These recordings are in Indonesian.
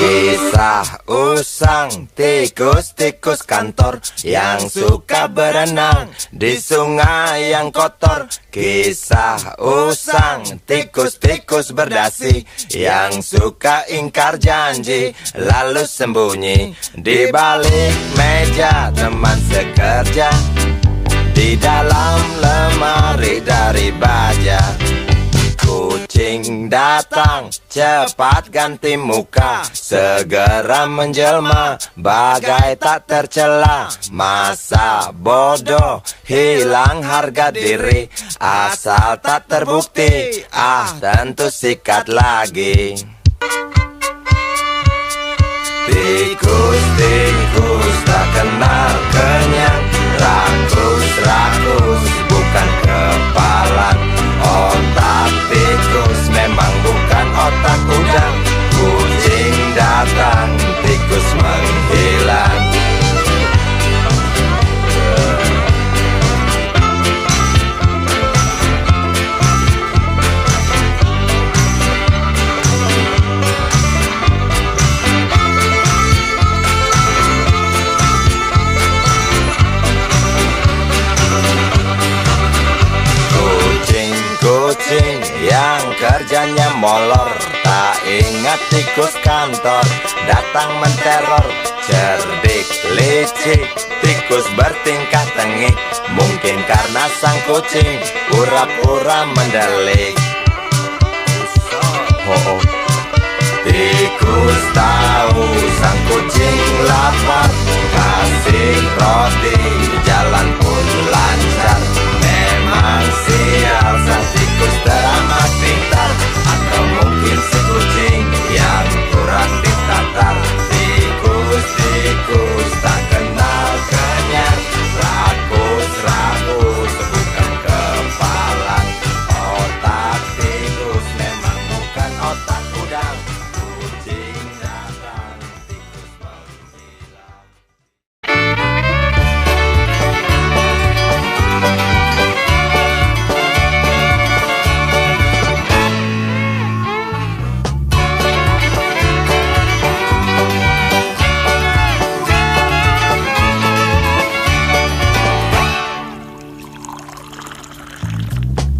Kisah usang tikus-tikus kantor yang suka berenang di sungai yang kotor. Kisah usang tikus-tikus berdasi yang suka ingkar janji lalu sembunyi di balik meja teman sekerja, di dalam lemari dari baja. Kucing datang, cepat ganti muka, segera menjelma, bagai tak tercela. Masa bodoh, hilang harga diri, asal tak terbukti, tentu sikat lagi. Tikus-tikus tak kenal kenyang, rakus-rakus bukan kepalan. Otak tikus memang bukan otak udang. Kucing datang, tikus menghilang. Kucing yang kerjanya molor, tak ingat tikus kantor, datang menteror. Cerdik, licik, tikus bertingkah tengik, mungkin karena sang kucing pura-pura mendelik. Tikus tahu sang kucing lapar, kasih roti, jalan pun lancar. Memang sial sang tikus teramat pintar, atau mungkin si kucing yang kurang ditatar. Tikus-tikus tak kenal kenyang, rakus-rakus bukan kepalan. Otak tikus memang bukan otak udang. Kucing datang, tikus menghilang.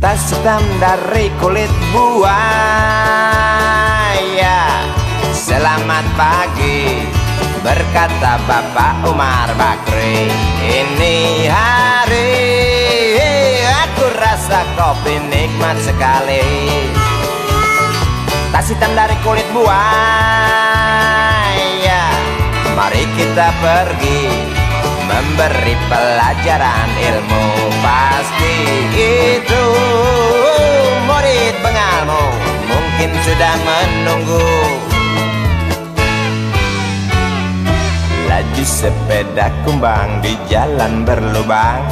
Tas hitam dari kulit buaya. Selamat pagi, berkata Bapak Umar Bakri. Ini hari aku rasa kopi nikmat sekali. Tas hitam dari kulit buaya, mari kita pergi memberi pelajaran ilmu. Pasti itu murid pengalmu, mungkin sudah menunggu. Laju sepeda kumbang di jalan berlubang,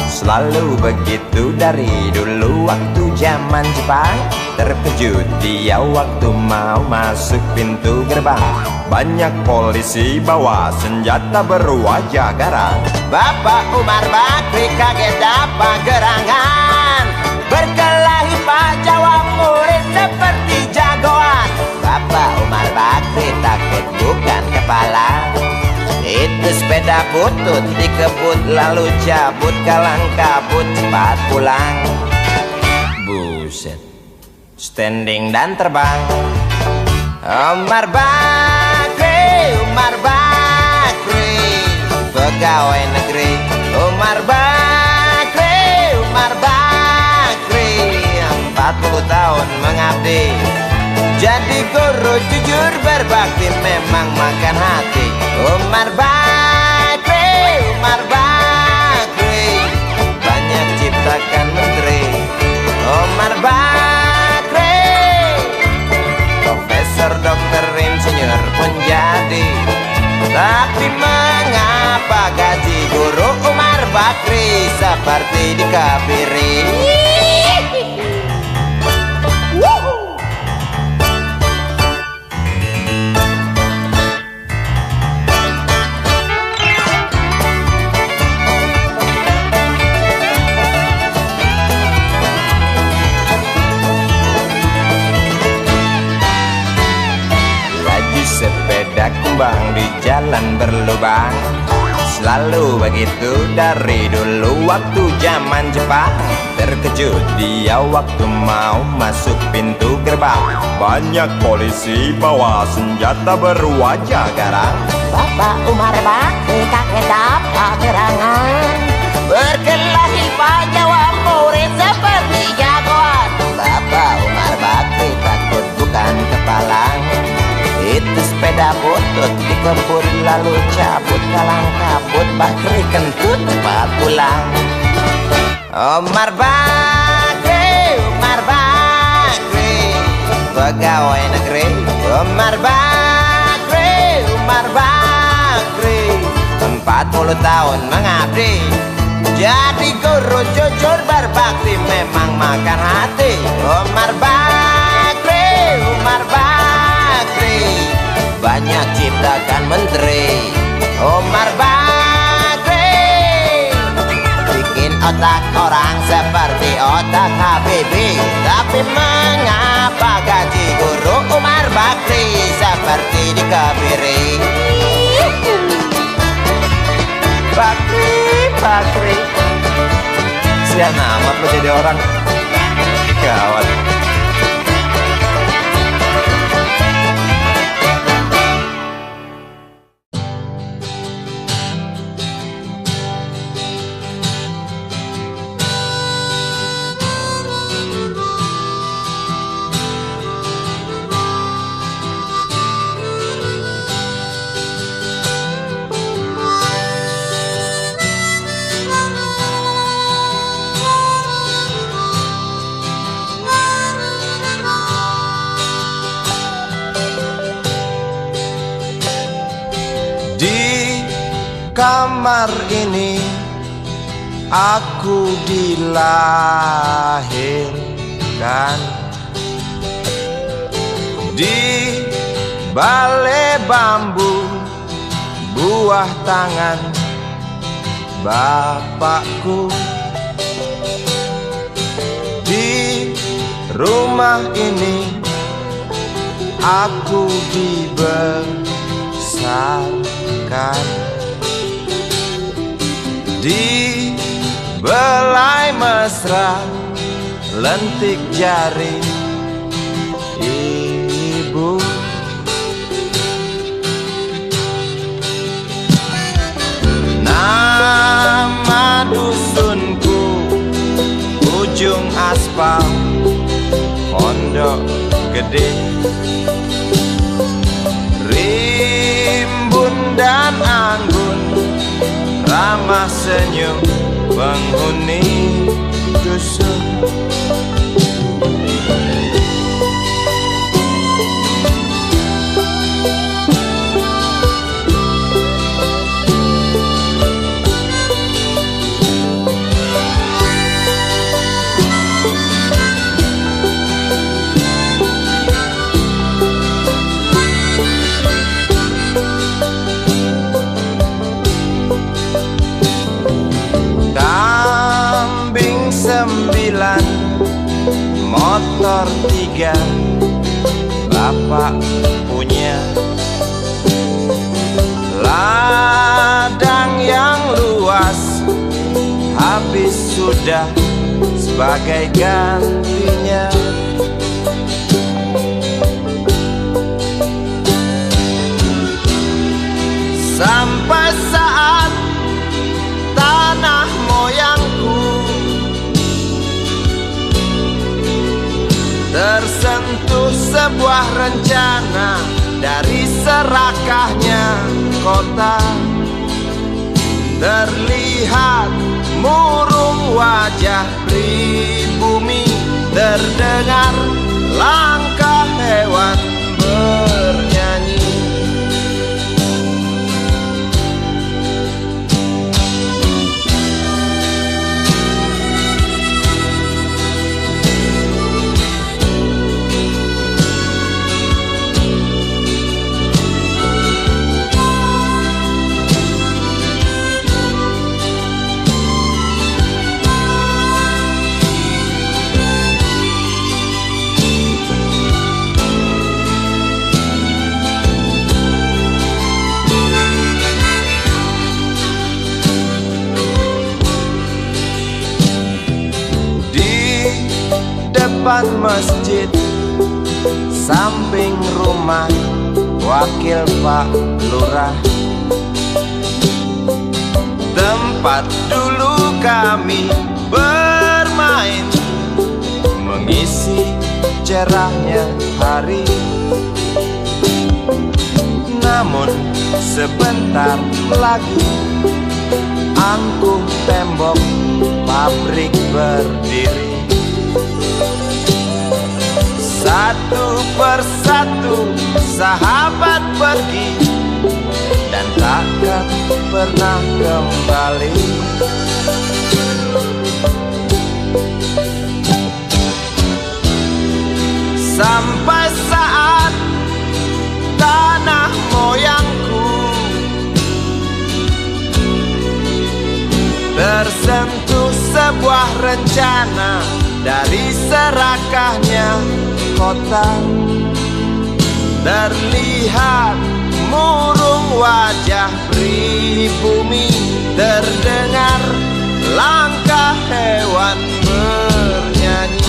selalu begitu dari dulu waktu zaman Jepang. Terkejut dia waktu mau masuk pintu gerbang, banyak polisi bawa senjata berwajah garang. Bapak Umar Bakri kaget dapat gerangan, berkelahi Pak jawab murid seperti jagoan. Bapak Umar Bakri takut bukan kepala, itu sepeda butut dikebut lalu cabut, kalang kabut cepat pulang. Buset, standing dan terbang. Umar Bakri, pegawai negeri. Umar Bakri, 40 tahun mengabdi, jadi guru jujur berbakti, memang makan hati. Umar Bakri, banyak ciptakan menteri. Umar Bakri, profesor, dokter, insinyur pun jadi. Tapi mengapa gaji guru Umar Bakri seperti dikebiri? sepeda kumbang di jalan berlubang. Selalu begitu dari dulu waktu zaman Jepang. Terkejut dia waktu mau masuk pintu gerbang. Banyak polisi bawa senjata berwajah garang. Bapak Umar Bakri kaget dapat gerangan, berkelahi Pak jawab murid seperti jagoan. Bapak Umar Bakri takut bukan kepalang. Itu sepeda butut dikebut lalu cabut kalang kabut. Bakri kentut cepat pulang. Umar Bakri, Umar Bakri, pegawai negeri. Umar Bakri, Umar Bakri, 40 tahun mengabdi. Jadi guru jujur berbakti memang makan hati. Umar Bakri, Umar Bakri, banyak ciptakan menteri. Umar Bakri bikin otak orang seperti otak Habibie. Tapi mengapa gaji guru Umar Bakri seperti dikebiri? Bakri, Bakri, sian amat lo jadi orang. Gawat. Kamar ini aku dilahirkan, di balai bambu buah tangan bapakku. Di rumah ini aku dibesarkan, di belai mesra lentik jari ibu. Nama dusunku ujung aspal Pondok Gede. Rimbun dan anggun ramah senyum penghuni dusun. Motor 3 bapak punya, ladang yang luas habis sudah sebagai gantinya. Sampai saat tanah moyangku tersentuh sebuah rencana dari serakahnya kota. Terlihat murung wajah pribumi, terdengar langkah hewan bernyanyi. depan masjid, samping rumah wakil Pak Lurah. Tempat dulu kami bermain, mengisi cerahnya hari. Namun sebentar lagi angkuh tembok pabrik berdiri. Satu persatu sahabat pergi dan takkan pernah kembali. Sampai saat tanah moyangku tersentuh sebuah rencana dari serakahnya kota. Terlihat murung wajah pribumi, terdengar langkah hewan bernyanyi.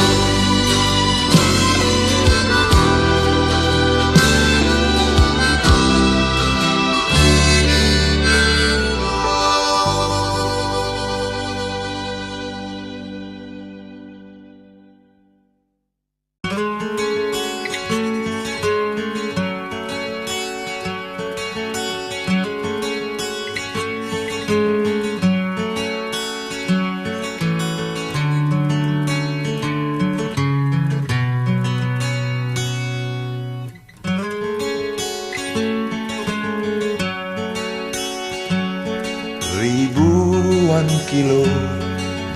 Ribuan kilo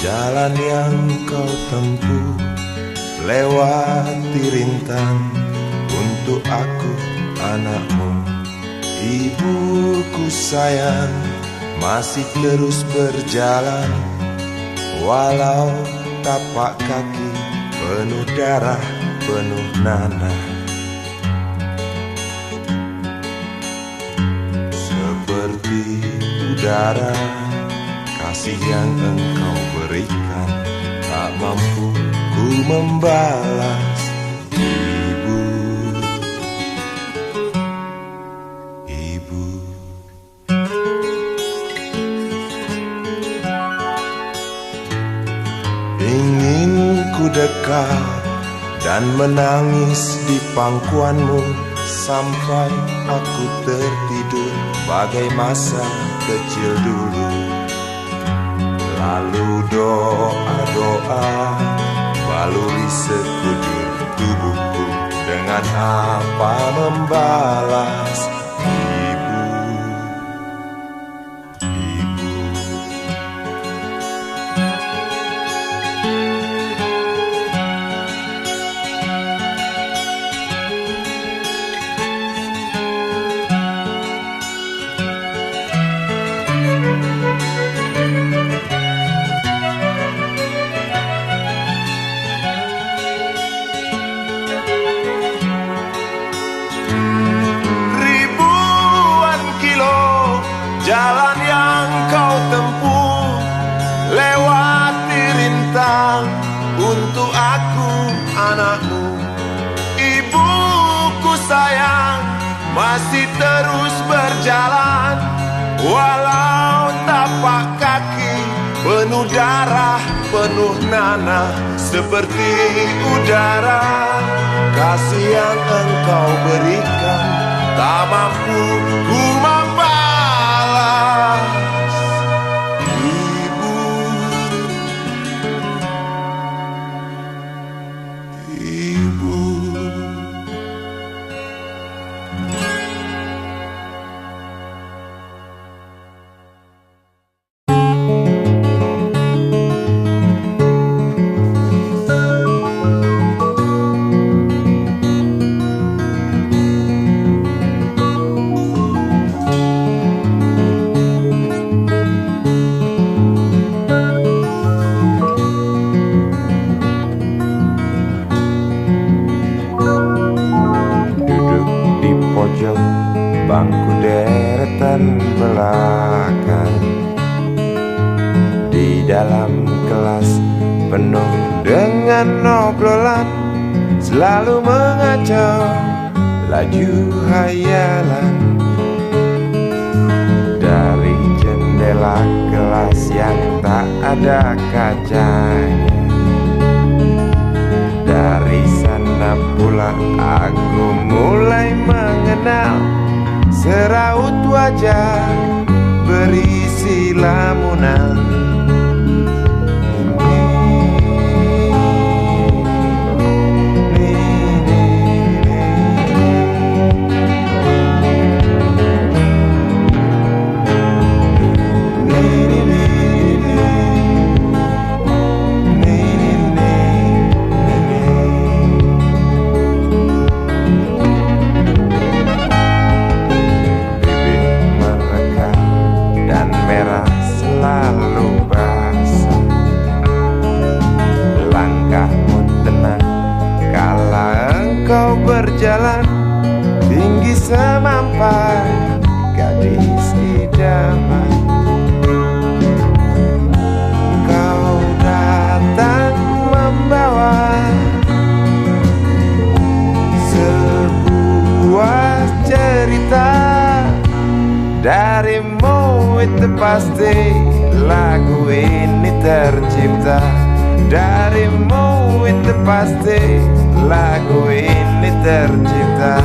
jalan yang kau tempuh, lewati rintang untuk aku anakmu. Ibuku sayang masih terus berjalan, walau tapak kaki penuh darah, penuh nanah. Seperti udara, kasih yang engkau berikan tak mampu ku membalas. Ibu, ibu. Ingin ku dekat dan menangis di pangkuanmu sampai aku tertidur bagai masa kecil dulu. Lalu doa-doa baluri sekujur tubuhku, dengan apa membalas. Ibu, ibu. Jalan yang kau tempuh, lewati rintang untuk aku anakmu. Ibuku sayang masih terus berjalan, walau tapak kaki penuh darah, penuh nanah. Seperti udara, kasih yang engkau berikan tak mampu ku membalas. Bangku deretan belakang, di dalam kelas penuh dengan obrolan, selalu mengacau laju hayalan. Dari jendela kelas yang tak ada kacanya, dari sana pula aku mulai mengenal seraut wajah berisi lamunan. Berjalan tinggi semampai gadis idaman, kau datang membawa sebuah cerita. Darimu itu pasti lagu ini tercipta. Darimu itu pasti lagu ini tercipta.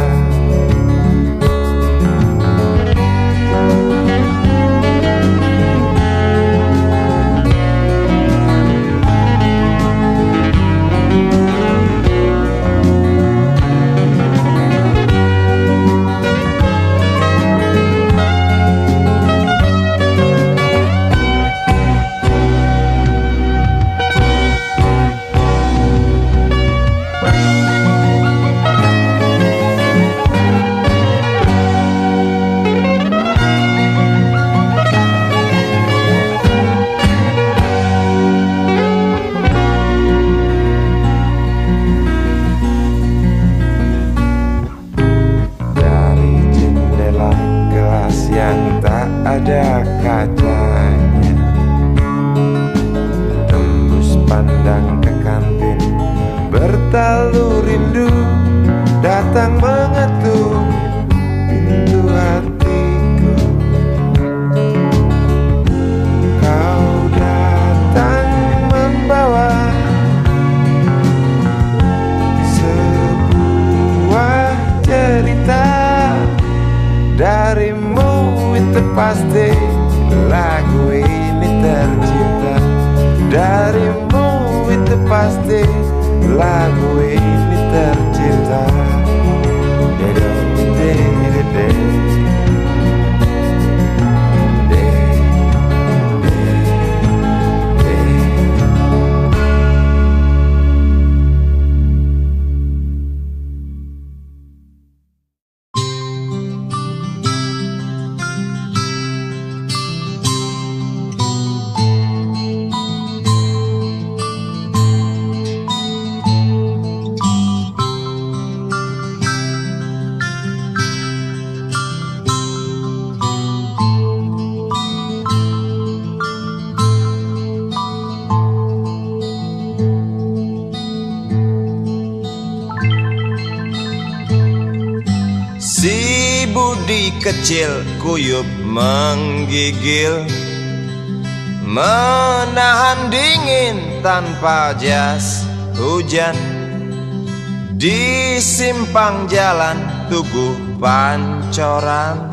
Ada kacanya, tembus pandang ke kantin, bertalu rindu datang mengetuk pintu hatiku. Kau datang membawa sebuah cerita. Darimu itu pasti lagu ini tercipta. Darimu itu pasti lagu ini tercipta. Si Budi kecil kuyup menggigil, menahan dingin tanpa jas hujan. Di simpang jalan Tugu Pancoran,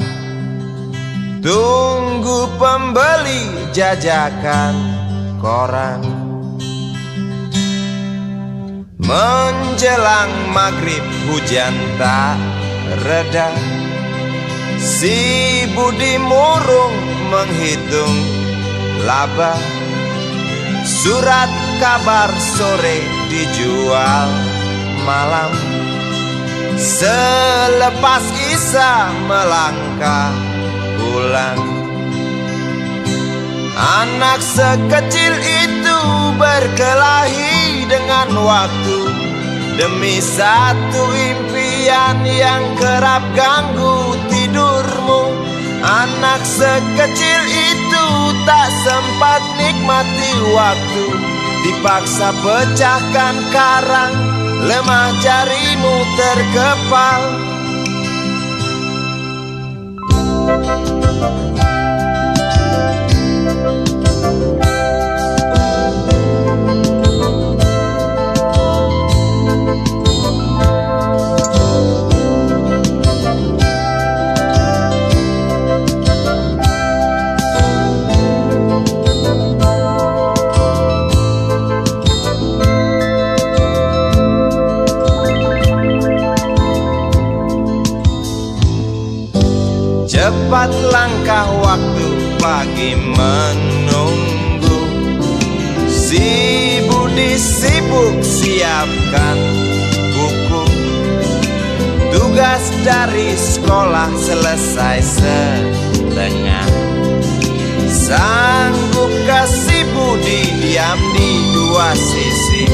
tunggu pembeli jajakan koran. Menjelang maghrib hujan tak reda, si Budi murung menghitung laba. Surat kabar sore dijual malam. Selepas Isya melangkah pulang. Anak sekecil itu berkelahi dengan waktu demi satu impian yang kerap ganggu tidurmu. Anak sekecil itu tak sempat nikmati waktu dipaksa pecahkan karang, lemah jarimu terkepal. Cepat langkah waktu, pagi menunggu. Si Budi sibuk siapkan buku. Tugas dari sekolah selesai setengah. Sanggup kasih Budi diam di dua sisi.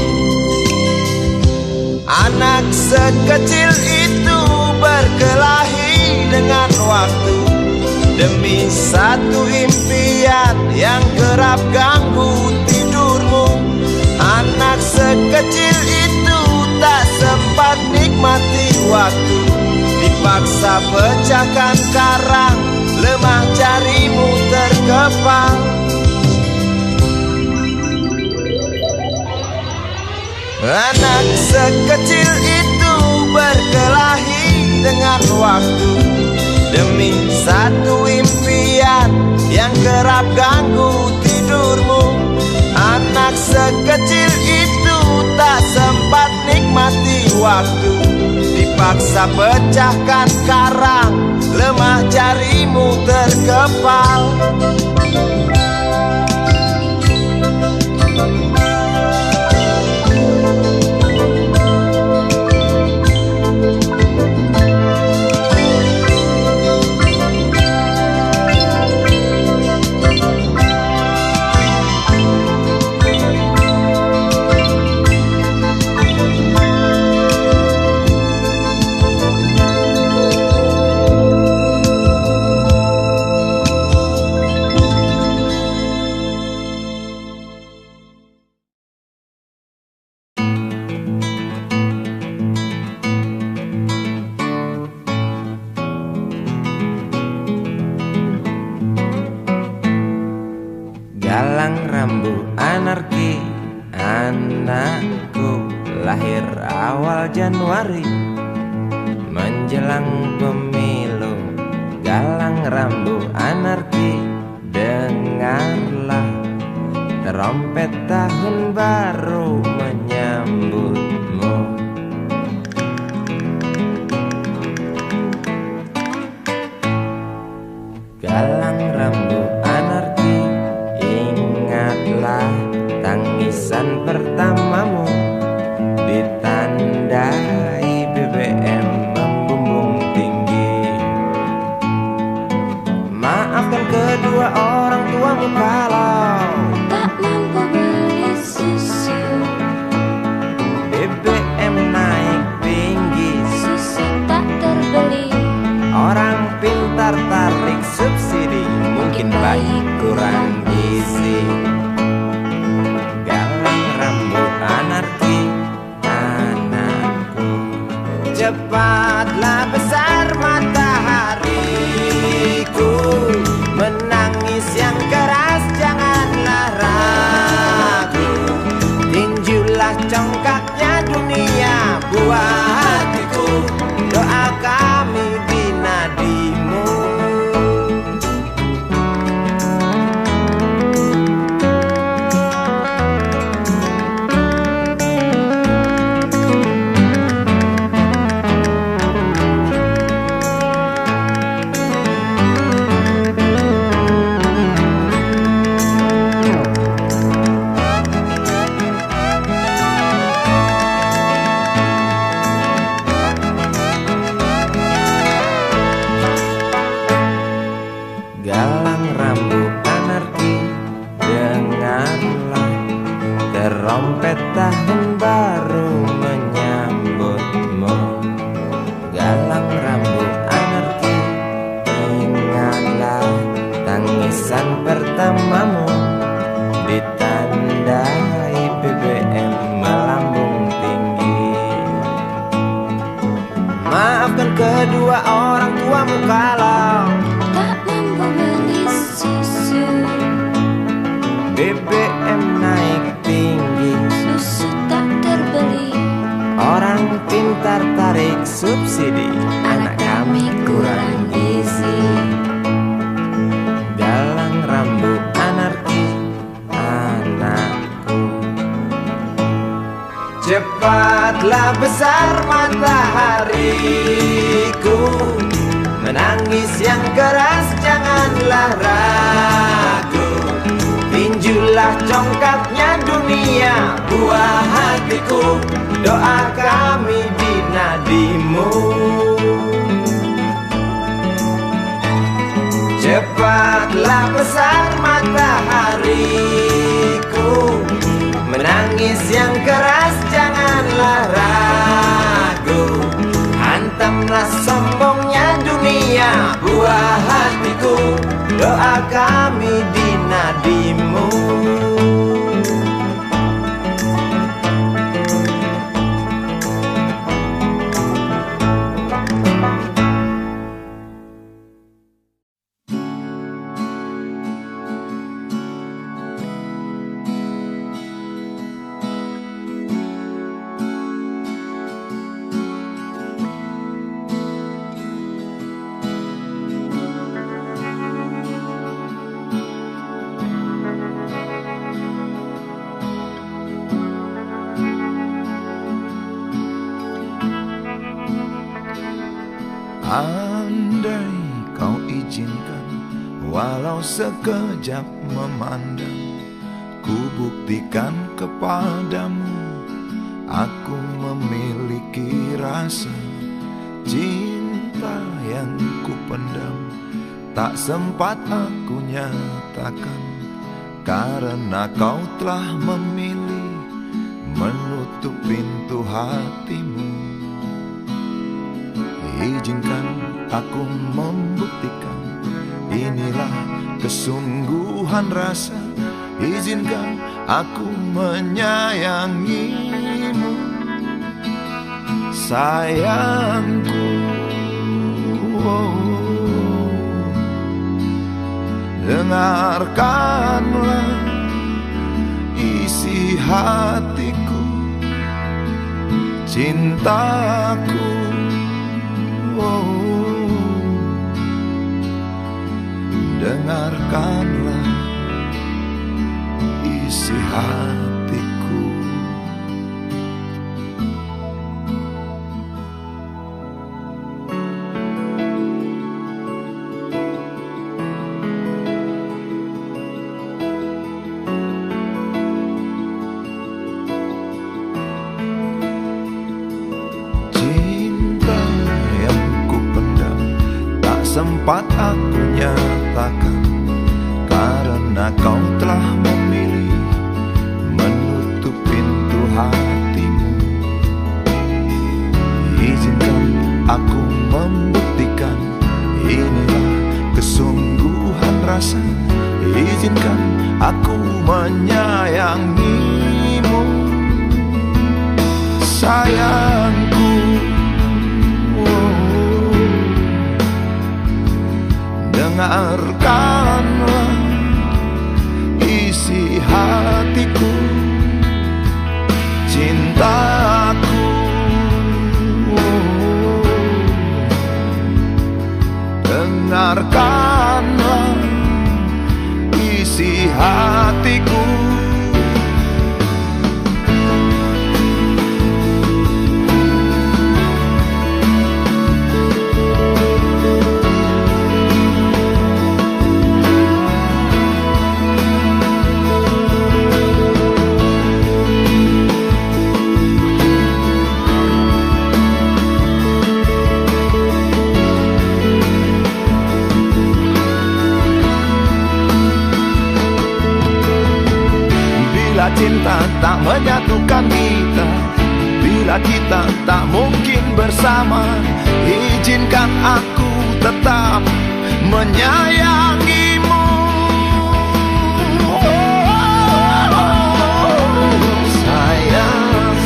Anak sekecil itu berkelahi dengan waktu demi satu impian yang kerap ganggu tidurmu. Anak sekecil itu tak sempat nikmati waktu, dipaksa pecahkan karang, lemah jarimu terkepal. Anak sekecil itu berkelahi dengan waktu demi satu impian yang kerap ganggu tidurmu. Anak sekecil itu tak sempat nikmati waktu, dipaksa pecahkan karang, lemah jarimu terkepal. Galang rambu anarki, anakku lahir awal Januari menjelang pemilu. Galang rambu anarki, dengarlah trompet tahun baru menyambutmu. Galang rambu anarki, ingatlah tangisan pertamamu, ditandai BBM membumbung tinggi. Maafkan kedua orang tuamu kalau tak mampu beli susu. BBM naik tinggi, Susu tak terbeli. orang pintar tarik subsidi, mungkin bayi kurang gizi. Galang rambu anarki, anakku, cepatlah besar matahariku. Menangis yang keras janganlah ragu, tinjulah congkaknya dunia buat hatiku. Doa kami di nadimu. Galang rambu anarki, dengarlah terompet tahun baru menyambutmu. Galang rambu anarki, ingatlah tangisan pertamamu, ditandai tak mampu beli susu. BBM naik tinggi, Susu tak terbeli. orang pintar tarik subsidi, anak kami kurang gizi. Galang rambut anarki, anakku. Cepatlah besar matahariku, menangis yang keras janganlah ragu. Tinjulah congkaknya dunia, buah hatiku, doa kami di nadimu. Cepatlah besar matahariku, menangis yang keras janganlah ragu. Hantamlah sombongnya dunia, buah hatiku, doa kami di nadimu. Andai kau izinkan, walau sekejap memandang, ku buktikan kepadamu, aku memiliki rasa cinta yang ku pendam. Tak sempat aku nyatakan, karena kau telah memilih menutup pintu hatimu. Izinkan aku membuktikan, inilah kesungguhan rasa. Izinkan aku menyayangimu, sayangku. Dengarkanlah isi hatiku, cintaku. Dengarkanlah isi hatiku. Cinta yang ku pendam, tak sempat aku nyatakan, karena kau telah memilih menutup pintu hatimu. Izinkan aku membuktikan, inilah kesungguhan rasa. Izinkan aku menyayangimu, sayangku. Dengarkanlah isi hatiku, cintaku. Dengarkanlah isi hatiku. Bila cinta tak menyatukan kita, bila kita tak mungkin bersama, izinkan aku tetap menyayangimu. Sayang,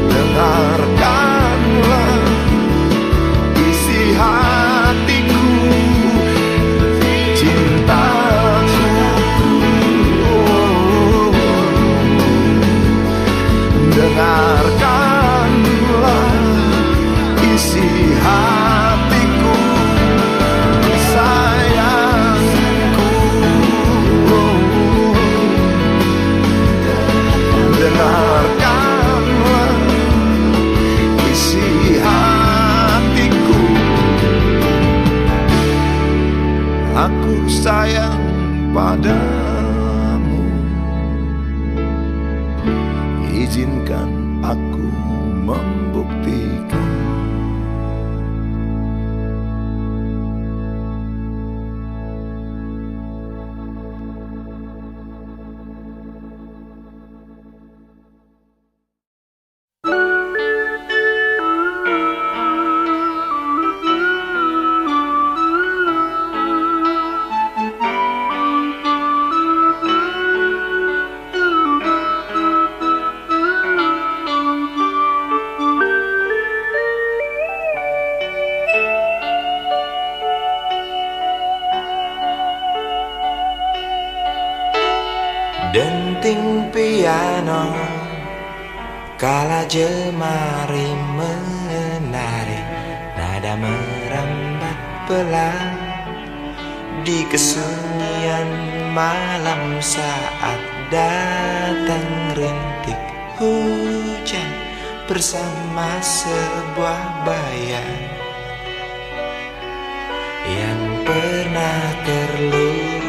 dengarkan isi hatiku, sayangku. Dengarkanlah isi hatiku. Aku sayang padamu, izinkan aku membuktikan. Denting piano kala jemari menari, nada merambat pelan di kesunyian malam saat datang rintik hujan bersama sebuah bayang yang pernah terlupakan.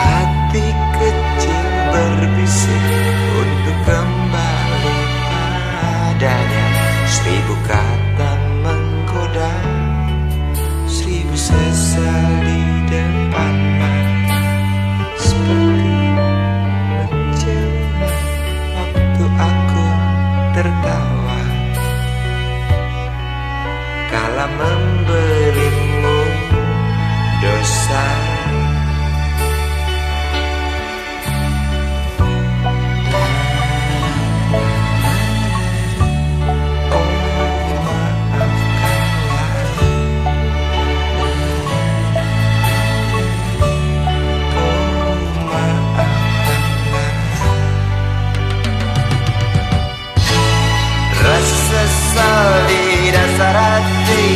Hati kecil berbisik untuk kembali padanya. 1000 kata menggoda, 1000 sesal di depan mata, seperti menjelma waktu aku tertawa kala memberimu dosa. Sesal di dasar hati,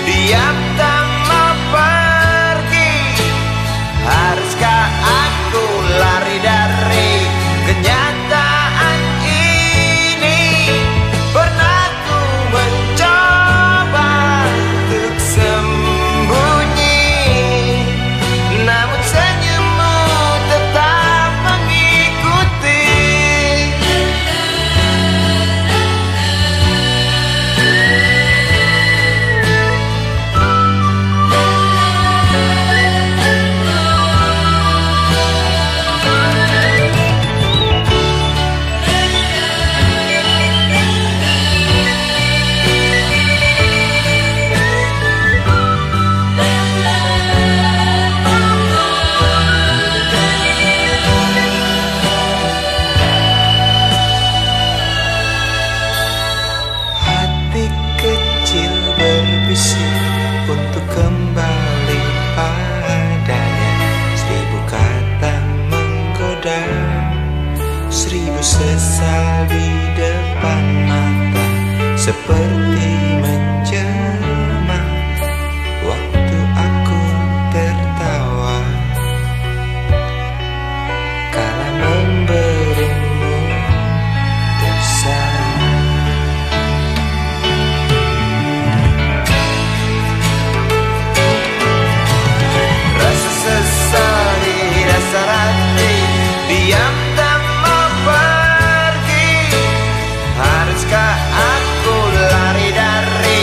diam tak mau pergi. Haruskah aku lari dari kenyataan ini? Pernah ku mencoba untuk sembunyi, namun senyummu tetap mengikuti. Untuk kembali padanya, 1000 kata menggoda, 1000 sesal di depan mata, seperti menjelma waktu aku tertawa kala memberimu dosa. Sesal di dasar hati, diam tak mau pergi. Haruskah aku lari dari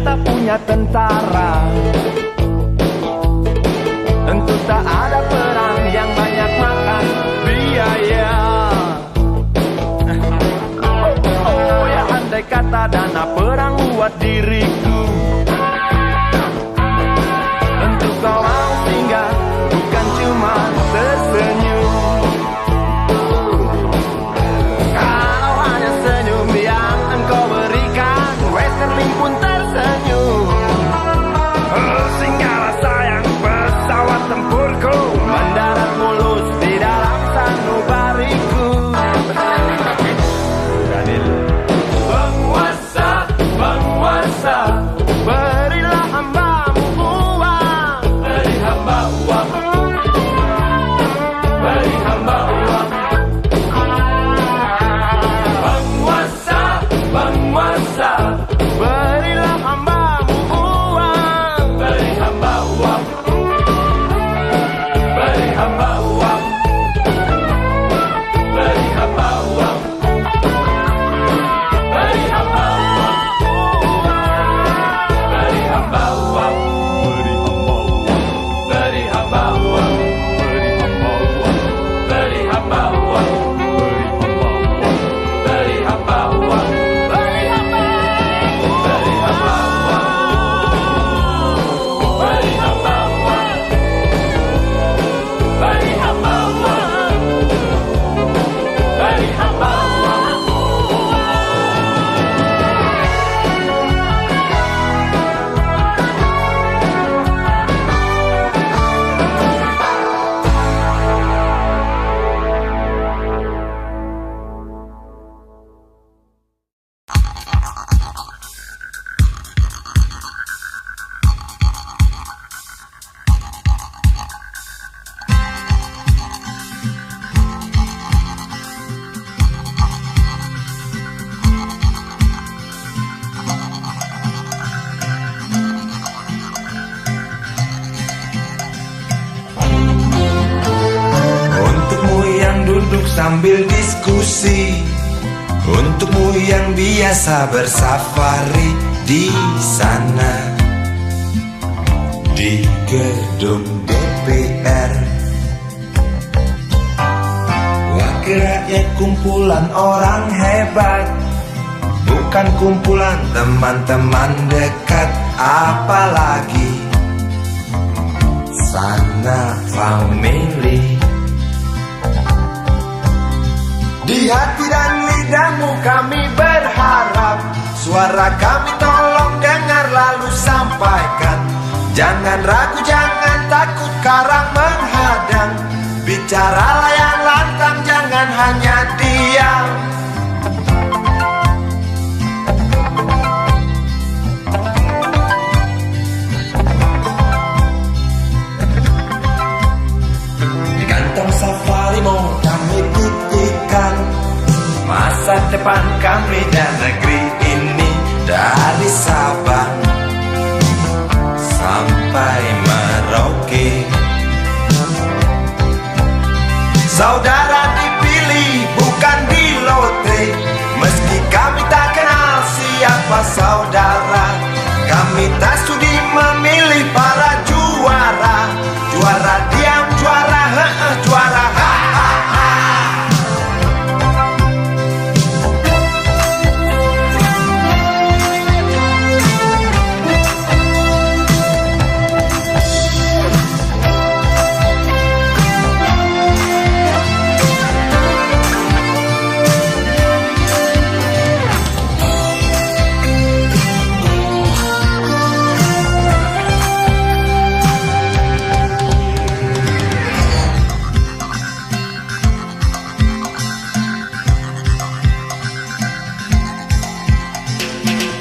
tak punya tentara. Tentu tak ada perang yang banyak makan biaya. Oh ya, andai kata dana perang buat diriku, tentu kau mau singgah, bukan cuma tersenyum. Kalau hanya senyum yang engkau berikan, Westerling pun tersenyum. Singgahlah sayang, pesawat tempurku mendarat mulus di dalam sanubariku. Penguasa, penguasa, berilah hambamu uang. Beri hamba uang. Beri hamba uang. Penguasa, penguasa, berilah hambamu uang. Beri hamba uang. Beri hamba uang. Beri hamba uang. Beri hamba uang. Beri hamba uang. Beri hamba uang. Beri hamba uang. Beri hamba uang. Beri hamba uang. Beri hamba uang. Beri hamba uang. Beri hamba uang. Beri hamba uang. Untukmu yang duduk sambil diskusi, untukmu yang biasa bersafari di sana, di gedung DPR. Wakil rakyat kumpulan orang hebat, bukan kumpulan teman-teman dekat, apalagi sana family. Di hati dan lidahmu kami berharap, suara kami tolong dengar lalu sampaikan. Jangan ragu, jangan takut karang menghadang, bicaralah yang lantang, jangan hanya diam. Di kantong safarimu kami titipkan masa depan kami dan negeri ini, dari Sabang sampai Merauke. Saudara dipilih bukan di lotre, meski kami tak kenal siapa saudara. Kami tak sudi memilih para juara, juara diam, juara juara ha.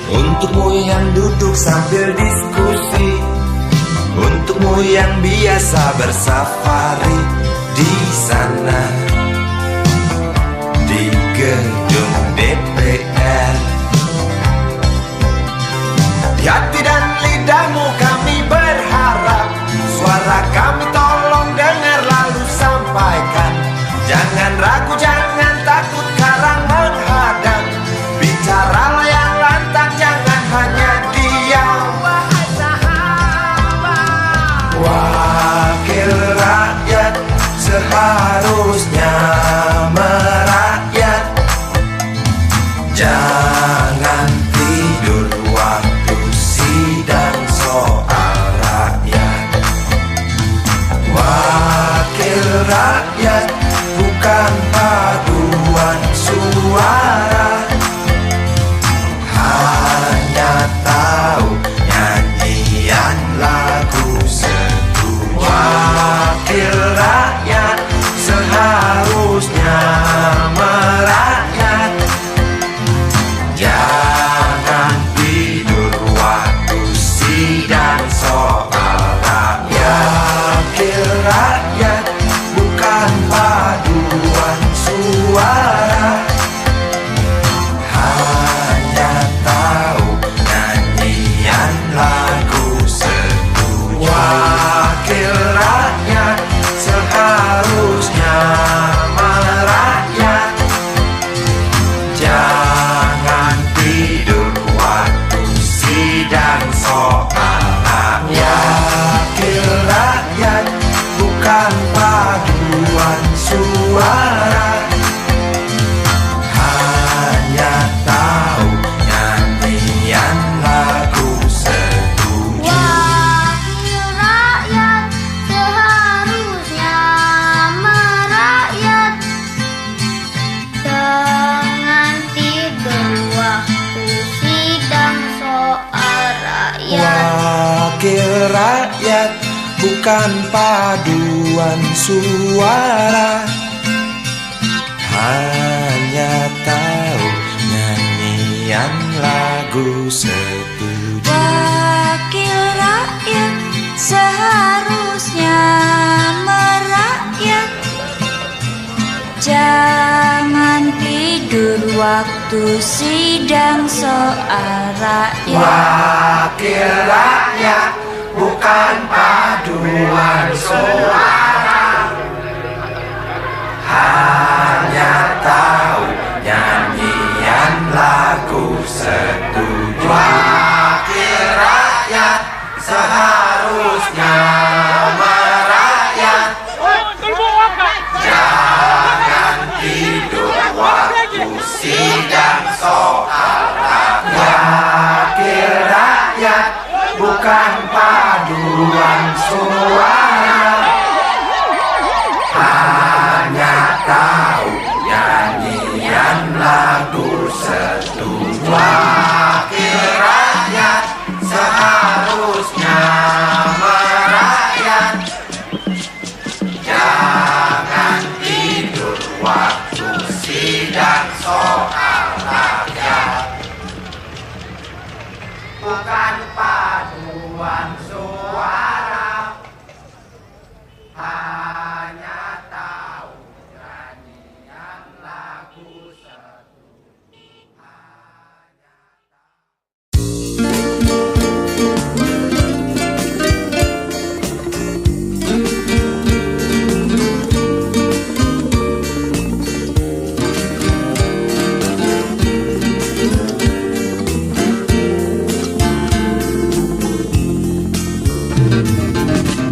Untukmu yang duduk sambil diskusi, untukmu yang biasa bersafari di sana, di gedung DPR. Di hati dan lidahmu kami berharap, suara kami tolong dengar lalu sampaikan. Jangan ragu, jangan takut karang menghadang, bicaralah yang lantang, jangan hanya diam. seharusnya merakyat. Jangan tidur waktu sidang soal rakyat. Wakil rakyat bukan paduan suara, hanya tahu nyanyian lagu setuju. Wakil rakyat seharusnya merakyat. Jangan tidur waktu sidang soal rakyat. Wakil rakyat bukan paduan suara, hanya tahu nyanyian lagu setuju. Wakil rakyat seharusnya merakyat. Jangan tidur waktu sidang soal rakyat. Wakil rakyat bukan paduan suara, hanya tahu nyanyian lagu setuju. Wakil rakyat seharusnya merakyat. Jangan tidur waktu sidang soal rakyat. Wakil rakyat bukan paduan suara, hanya tahu nyanyian lagu setuju. Wakil rakyat seharusnya merakyat. Jangan tidur waktu sidang soal rakyat. Wakil rakyat bukan paduan suara, hanya tahu nyanyian lagu setuju. Wakil rakyat seharusnya merakyat. Jangan tidur waktu sidang soal rakyat. Wakil rakyat bukan paduan suara, hanya tahu nyanyian lagu setuju. Wakil rakyat seharusnya merakyat. Jangan tidur waktu sidang soal rakyat. Bukan paduan suara, hanya tahu nyanyian lagu setuju.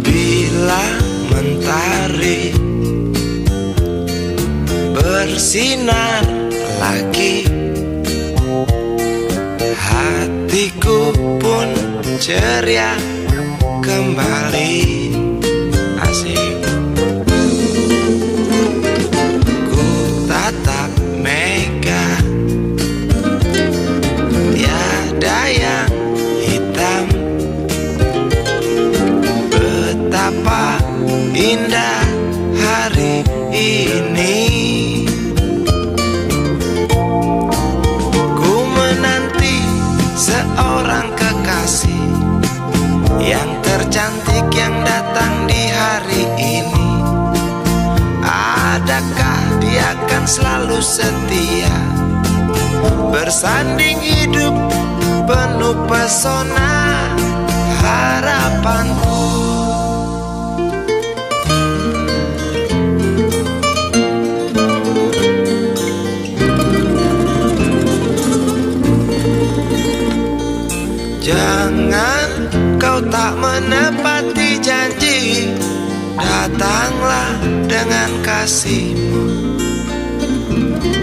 Bila mentari bersinar lagi, hatiku pun ceria kembali. Asik. Ku tatap mega, tiada yang hitam. Betapa indah hari ini. Ku menanti seorang kekasih yang tercantik yang datang di hari ini. Adakah dia akan selalu setia, bersanding hidup penuh pesona harapanku. Jangan kau tak menepati janji, datanglah dengan kasihmu.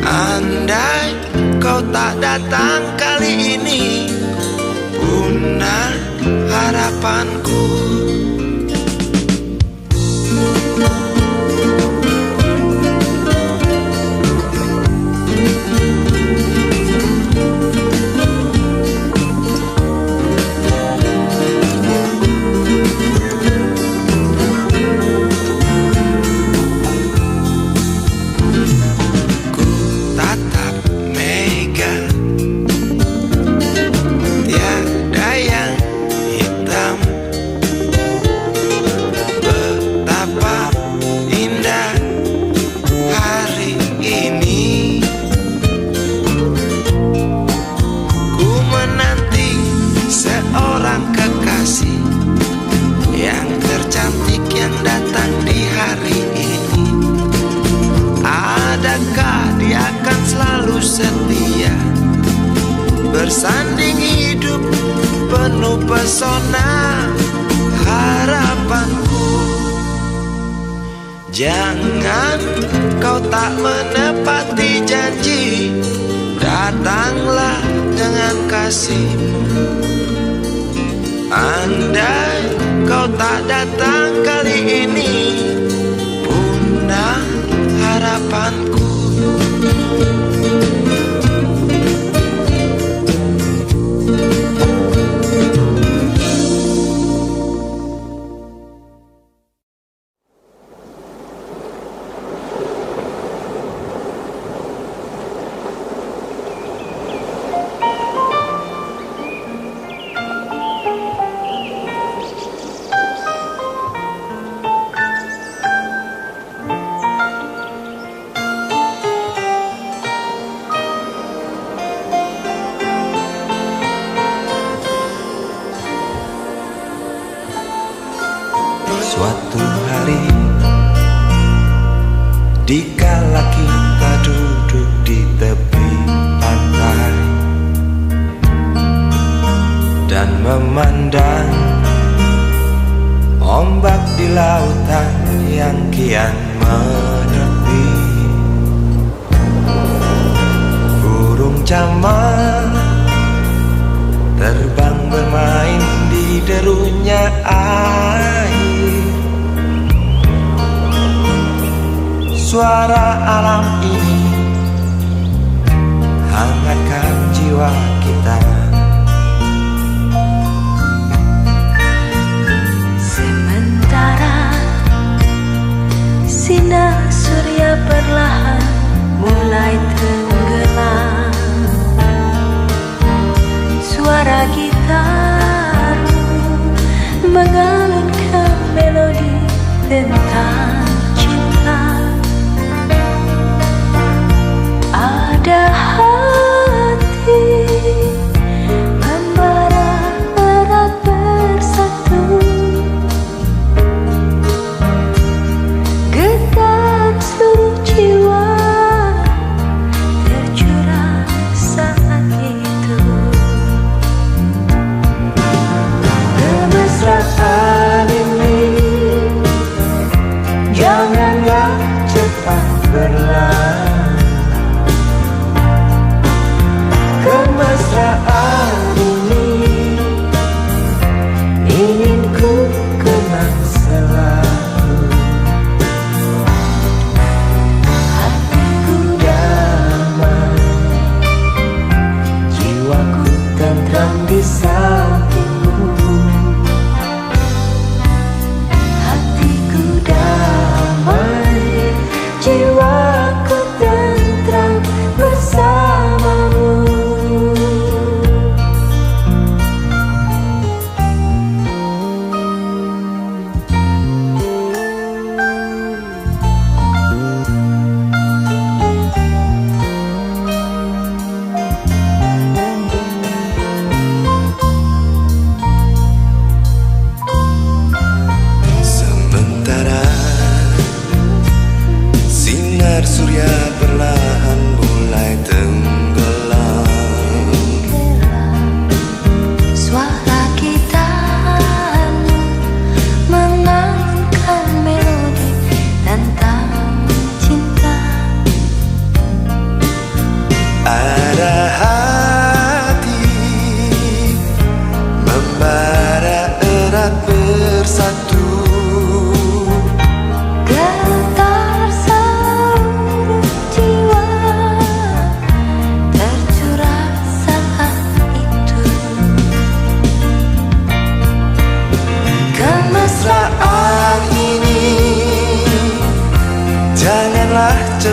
Andai kau tak datang kali ini, punah harapanku. Yang tercantik yang datang di hari ini, adakah dia akan selalu setia, bersanding hidup penuh pesona harapanku. Jangan kau tak menepati janji, datanglah dengan kasihmu. Andai kau tak datang kali ini, punah harapanku. Suatu hari, dikala kita duduk di tepi pantai dan memandang ombak di lautan yang kian menepi, burung camar terbang bermain di derunya air. Suara alam ini hangatkan jiwa kita. Sementara sinar surya perlahan mulai tenggelam, suara gitar mengalunkan melodi tentang cinta. Ada hati membara erat bersatu, getar seluruh jiwa tercurah saat itu. Kemesraan ini jangan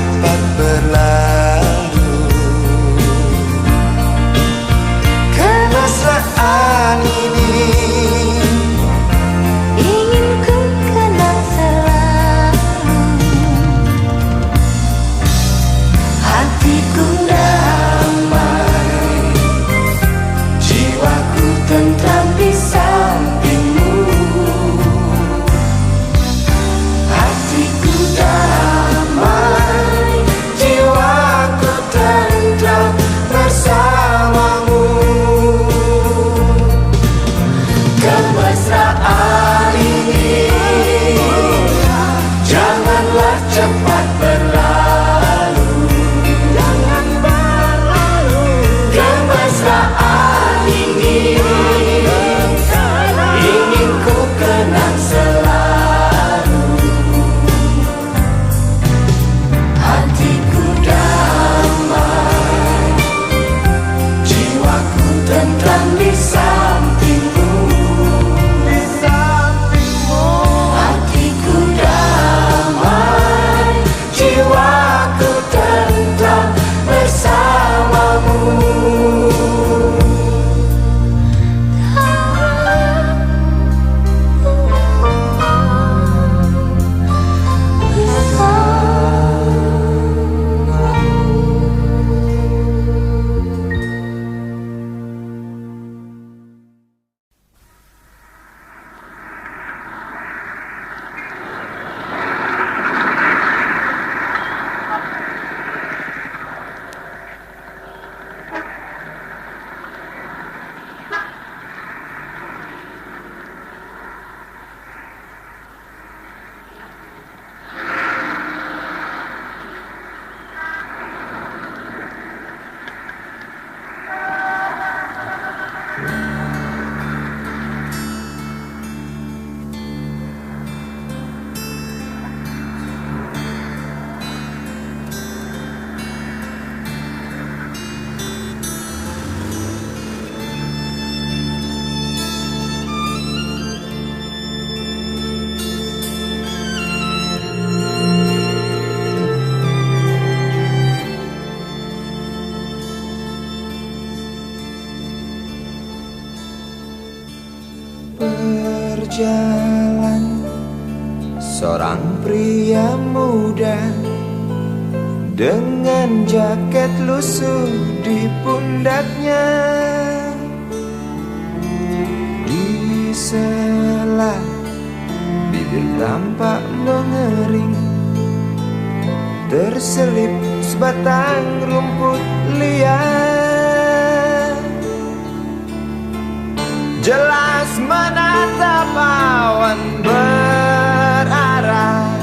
cepat berlalu. Kemesraan ini ingin ku kenang selalu. Hatiku damai, jiwaku tentram di sampingmu. Hatiku damai, jiwaku tentram bersamamu. Kemesraan ini janganlah cepat berlalu. Jangan berlalu. Kemesraan ini ingin ku kenang selalu. Hatiku damai, jiwaku tentram di sampingmu. Hatiku damai, jiwaku tentram bersamamu. Berjalan seorang pria muda dengan jaket lusuh di pundaknya. Di sela bibir tampak mengering, terselip sebatang rumput liar. Jelas menatap awan berarah,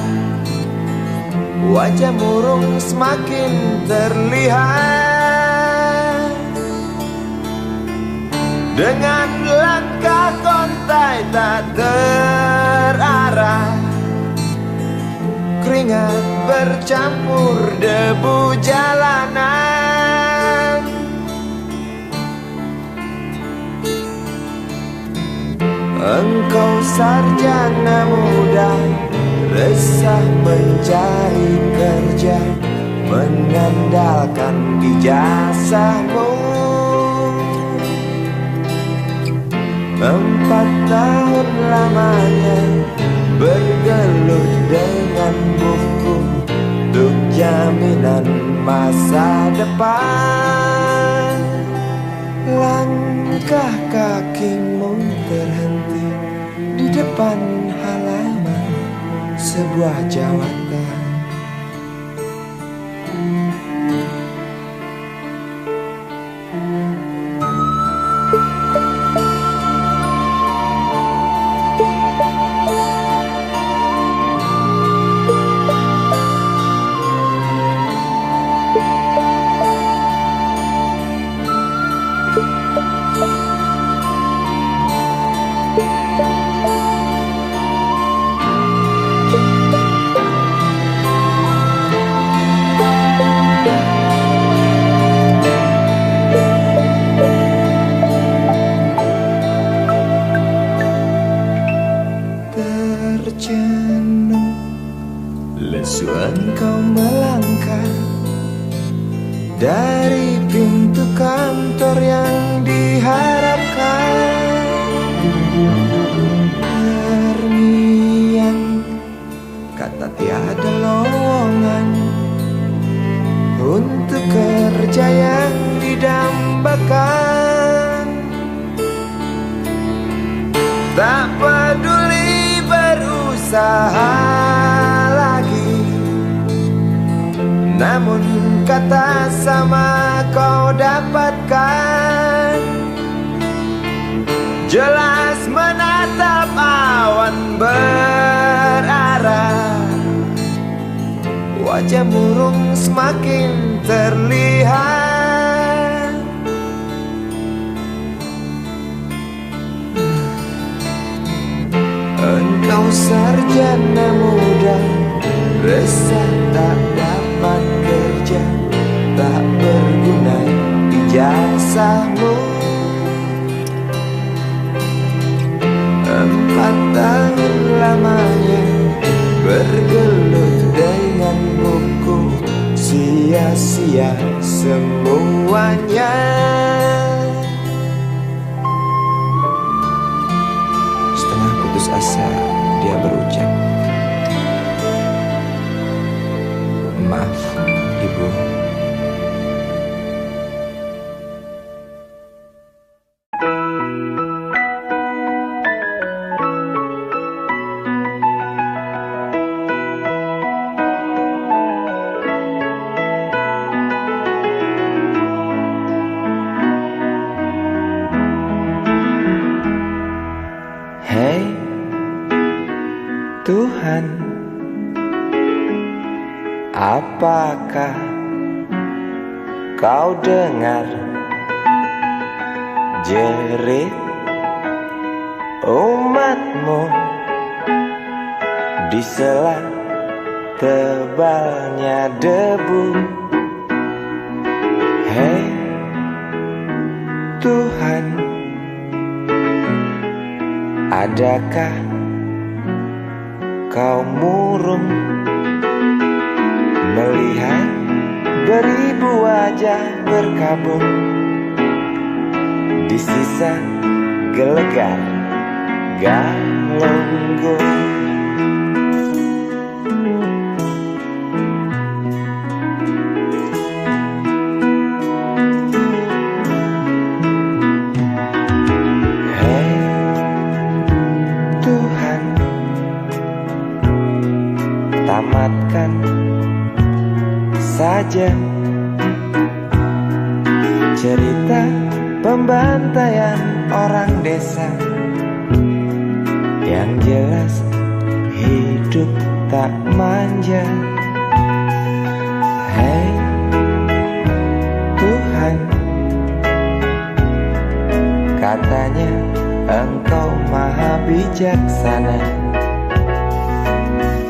wajah murung semakin terlihat. Dengan langkah kontai tak terarah, keringat bercampur debu jalanan. Engkau sarjana muda, resah mencari kerja, mengandalkan ijazahmu. 4 tahun lamanya bergelut dengan buku untuk jaminan masa depan. Langkah kakimu terhenti di depan halaman sebuah jawatan. Tercenung lesu engkau melangkah dari pintu kantor yang diharapkan. Terngiang kata tiada lowongan untuk kerja yang didambakan. Tak peduli berusaha lagi, namun kata sama kau dapatkan. Jelas menatap awan berarah, wajah murung semakin terlihat. Engkau sarjana muda, resah tak dapat kerja, tak berguna ijazahmu. 4 tahun lamanya bergelut dengan buku, sia-sia semuanya. Setengah putus asa dia berucap, maaf ibu. Hei Tuhan, apakah kau dengar jerit umatmu di sela tebalnya debu? Hei Tuhan, adakah kau murung melihat beribu wajah berkabung di sisa gelegar Galunggung? Tamatkan saja cerita pembantaian orang desa. Yang jelas hidup tak manja. Hei Tuhan, katanya Engkau maha bijaksana.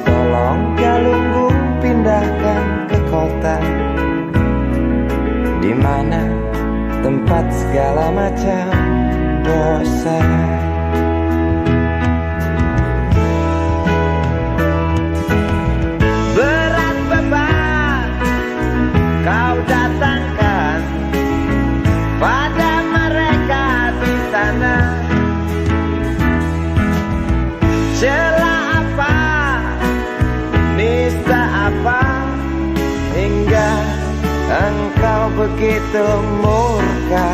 Tolong Galunggung pindahkan ke kota, di mana tempat segala macam dosa. Berat beban kau datangkan pada mereka di sana. Celah apa, nista apa, hingga engkau begitu murka.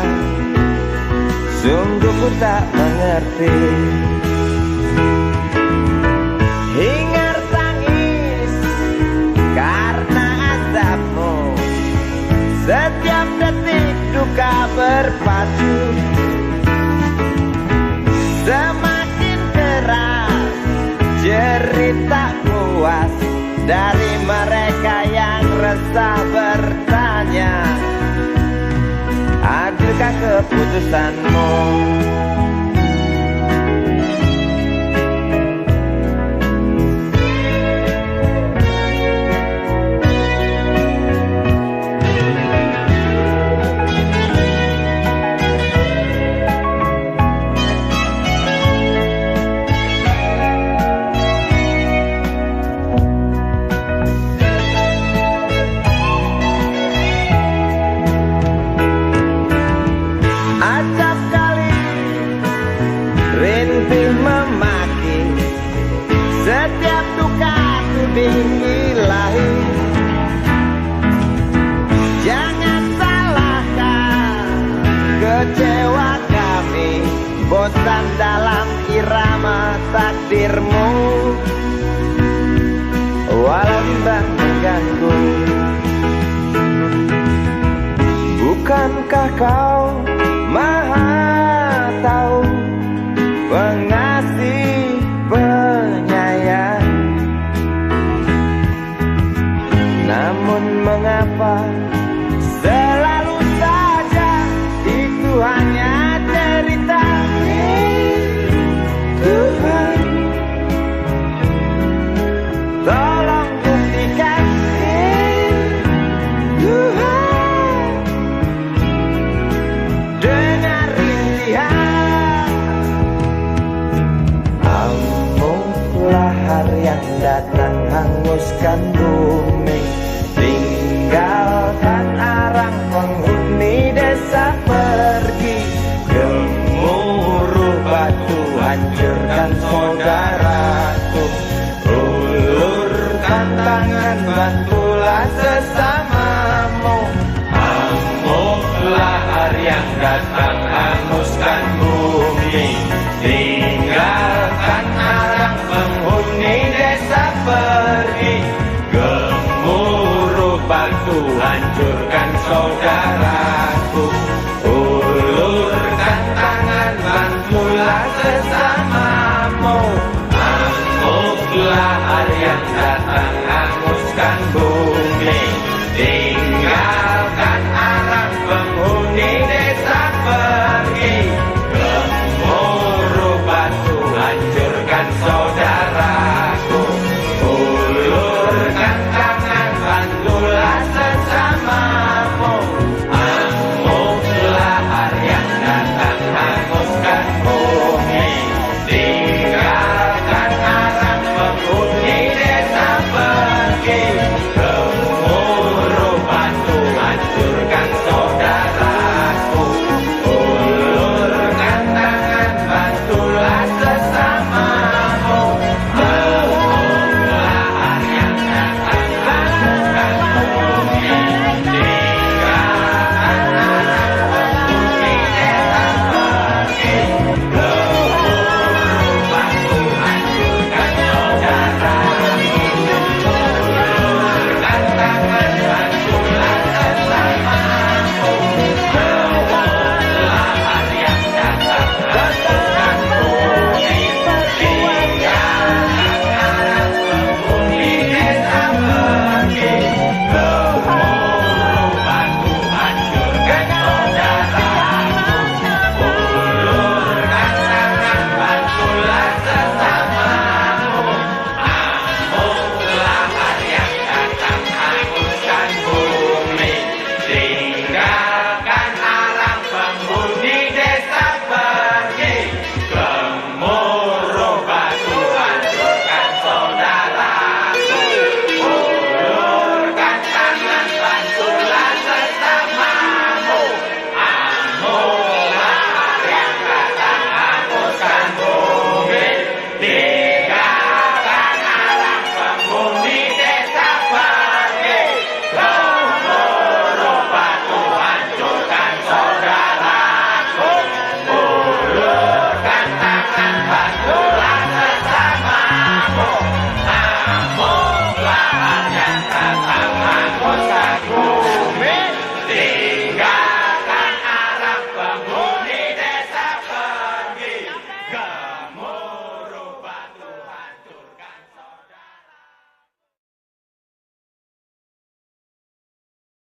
Sungguh ku tak mengerti. Hingar tangis karena azabmu, setiap detik duka berpacu. Semakin keras jerit tak puas dari mereka yang resah bertanya, adilkah keputusanmu? setiap duka tuding ilahi. Jangan salahkan kecewa kami, bosan dalam irama takdirmu. Walau bimbang mengganggu, bukankah kau maha tahu, pengasih penyayang? Namun mengapa selalu saja itu hanya cerita? Tuhan, tolong buktikan. Tuhan, dengar rintihan. Amuklah hari yang datang hanguskan bumi, tinggalkan arang penghuni desa pergi. Gemuruh batu hancurkan saudaraku, ulurkan tangan bantulah sesamamu. Amuklah hari yang datang hanguskan bumi, tinggalkan arang penghuni desa pergi. Gemuruh batu hancurkan saudaraku, ulurkan tangan bantulah sesamamu. Amuklah hari yang datang hanguskan bumi,